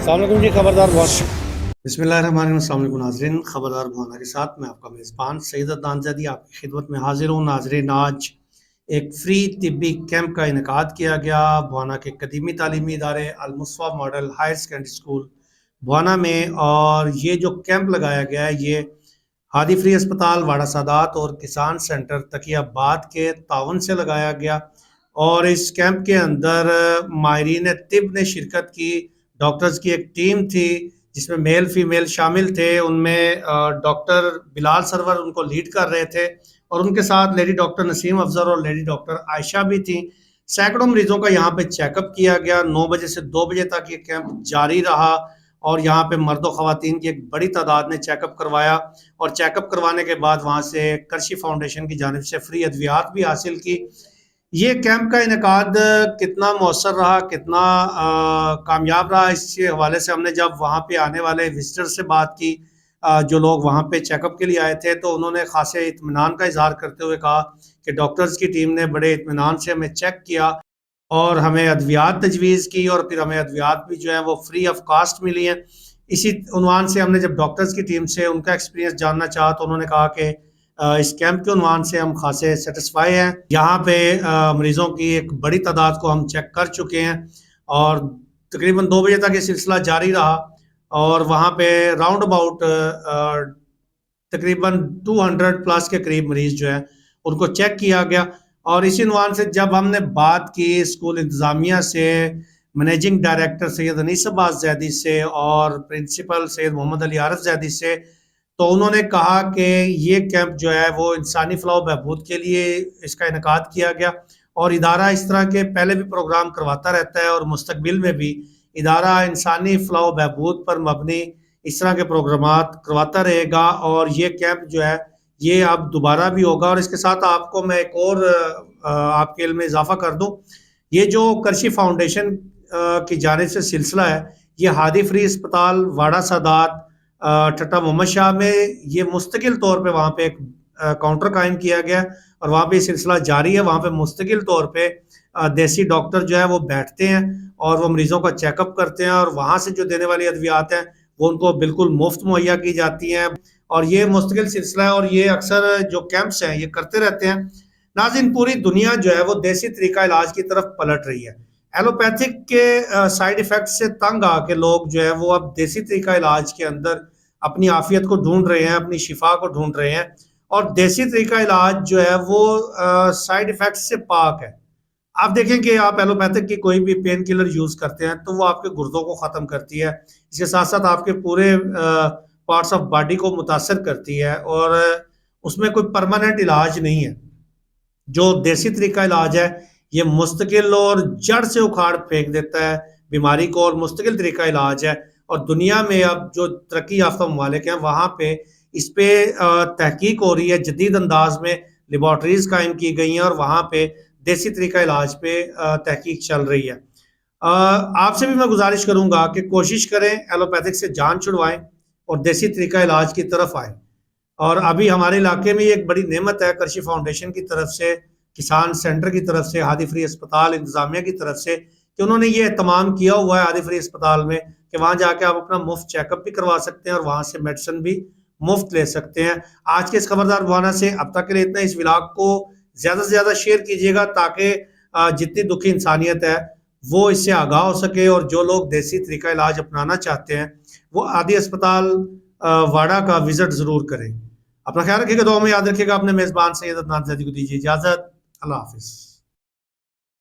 السلام علیکم جی خبردار بہت بسم اللہ الرحمن الرحیم۔ السلام علیکم ناظرین، خبردار بھونا کے ساتھ میں آپ کا میزبان سید عدنان زیدی آپ کی خدمت میں حاضر ہوں۔ ناظرین، آج ایک فری طبی کیمپ کا انعقاد کیا گیا بھونا کے قدیمی تعلیمی ادارے المصطفیٰ ماڈل ہائر سیکنڈری اسکول بھونا میں، اور یہ جو کیمپ لگایا گیا ہے یہ ہادی فری اسپتال واڑہ سادات اور کسان سینٹر تقیہ آباد کے تعاون سے لگایا گیا، اور اس کیمپ کے اندر ماہرین طب نے شرکت کی۔ ڈاکٹرز کی ایک ٹیم تھی جس میں میل فیمیل شامل تھے، ان میں ڈاکٹر بلال سرور ان کو لیڈ کر رہے تھے، اور ان کے ساتھ لیڈی ڈاکٹر نسیم افضل اور لیڈی ڈاکٹر عائشہ بھی تھیں۔ سینکڑوں مریضوں کا یہاں پہ چیک اپ کیا گیا۔ 9 بجے سے 2 بجے تک یہ کیمپ جاری رہا، اور یہاں پہ مرد و خواتین کی ایک بڑی تعداد نے چیک اپ کروایا، اور چیک اپ کروانے کے بعد وہاں سے کرشی فاؤنڈیشن کی جانب سے فری ادویات بھی حاصل کی۔ یہ کیمپ کا انعقاد کتنا مؤثر رہا، کتنا کامیاب رہا، اس کے حوالے سے ہم نے جب وہاں پہ آنے والے وزٹر سے بات کی، جو لوگ وہاں پہ چیک اپ کے لیے آئے تھے، تو انہوں نے خاصے اطمینان کا اظہار کرتے ہوئے کہا کہ ڈاکٹرز کی ٹیم نے بڑے اطمینان سے ہمیں چیک کیا اور ہمیں ادویات تجویز کی، اور پھر ہمیں ادویات بھی جو ہیں وہ فری آف کاسٹ ملی ہیں۔ اسی عنوان سے ہم نے جب ڈاکٹرز کی ٹیم سے ان کا ایکسپیرینس جاننا چاہا تو انہوں نے کہا کہ اس کیمپ کے عنوان سے ہم خاصے سیٹسفائی ہیں۔ یہاں پہ مریضوں کی ایک بڑی تعداد کو ہم چیک کر چکے ہیں، اور تقریباً 2 بجے تک یہ سلسلہ جاری رہا، اور وہاں پہ راؤنڈ اباؤٹ تقریباً 200 پلس کے قریب مریض جو ہیں ان کو چیک کیا گیا۔ اور اسی عنوان سے جب ہم نے بات کی اسکول انتظامیہ سے، منیجنگ ڈائریکٹر سید انیس عباس زیدی سے اور پرنسپل سید محمد علی عارف زیدی سے، تو انہوں نے کہا کہ یہ کیمپ جو ہے وہ انسانی فلاح و بہبود کے لیے اس کا انعقاد کیا گیا، اور ادارہ اس طرح کے پہلے بھی پروگرام کرواتا رہتا ہے، اور مستقبل میں بھی ادارہ انسانی فلاح و بہبود پر مبنی اس طرح کے پروگرامات کرواتا رہے گا، اور یہ کیمپ جو ہے یہ اب دوبارہ بھی ہوگا۔ اور اس کے ساتھ آپ کو میں ایک اور آپ کے علم میں اضافہ کر دوں، یہ جو کرشی فاؤنڈیشن کی جانب سے سلسلہ ہے، یہ ہادی فری اسپتال واڑہ سادات ٹھٹا محمد شاہ میں یہ مستقل طور پہ وہاں پہ ایک کاؤنٹر قائم کیا گیا، اور وہاں پہ یہ سلسلہ جاری ہے۔ وہاں پہ مستقل طور پہ دیسی ڈاکٹر جو ہے وہ بیٹھتے ہیں اور وہ مریضوں کا چیک اپ کرتے ہیں، اور وہاں سے جو دینے والی ادویات ہیں وہ ان کو بالکل مفت مہیا کی جاتی ہیں، اور یہ مستقل سلسلہ ہے، اور یہ اکثر جو کیمپس ہیں یہ کرتے رہتے ہیں۔ ناظرین، پوری دنیا جو ہے وہ دیسی طریقہ علاج کی طرف پلٹ رہی ہے۔ ایلوپیتھک کے سائیڈ ایفیکٹ سے تنگ آ کے لوگ جو ہے وہ اب دیسی طریقہ علاج کے اندر اپنی عافیت کو ڈھونڈ رہے ہیں، اپنی شفا کو ڈھونڈ رہے ہیں، اور دیسی طریقہ علاج جو ہے وہ سائیڈ ایفیکٹ سے پاک ہے۔ آپ دیکھیں کہ آپ ایلوپیتھک کی کوئی بھی پین کلر یوز کرتے ہیں تو وہ آپ کے گردوں کو ختم کرتی ہے، اس کے ساتھ ساتھ آپ کے پورے پارٹس آف باڈی کو متاثر کرتی ہے، اور اس میں کوئی پرماننٹ علاج نہیں ہے۔ جو دیسی طریقہ علاج ہے یہ مستقل اور جڑ سے اکھاڑ پھینک دیتا ہے بیماری کو، اور مستقل طریقہ علاج ہے۔ اور دنیا میں اب جو ترقی یافتہ ممالک ہیں وہاں پہ اس پہ تحقیق ہو رہی ہے، جدید انداز میں لیبارٹریز قائم کی گئی ہیں، اور وہاں پہ دیسی طریقہ علاج پہ تحقیق چل رہی ہے۔ آپ سے بھی میں گزارش کروں گا کہ کوشش کریں ایلوپیتھک سے جان چھڑوائیں اور دیسی طریقہ علاج کی طرف آئیں۔ اور ابھی ہمارے علاقے میں یہ ایک بڑی نعمت ہے کرشی فاؤنڈیشن کی طرف سے، کسان سینٹر کی طرف سے، ہادی فری اسپتال انتظامیہ کی طرف سے، کہ انہوں نے یہ اہتمام کیا ہوا ہے ہادی فری اسپتال میں کہ وہاں جا کے آپ اپنا مفت چیک اپ بھی کروا سکتے ہیں، اور وہاں سے میڈیسن بھی مفت لے سکتے ہیں۔ آج کے اس خبردار بھونا سے اب تک کے لیے اتنا۔ اس ولاگ کو زیادہ سے زیادہ شیئر کیجیے گا تاکہ جتنی دکھی انسانیت ہے وہ اس سے آگاہ ہو سکے، اور جو لوگ دیسی طریقہ علاج اپنانا چاہتے ہیں وہ ہادی اسپتال واڑہ کا وزٹ ضرور کریں۔ اپنا خیال رکھیے گا، دعاؤں میں یاد رکھیے گا۔ اپنے میزبان سید عدنان زیدی کو دیجیے اجازت۔ اللہ حافظ۔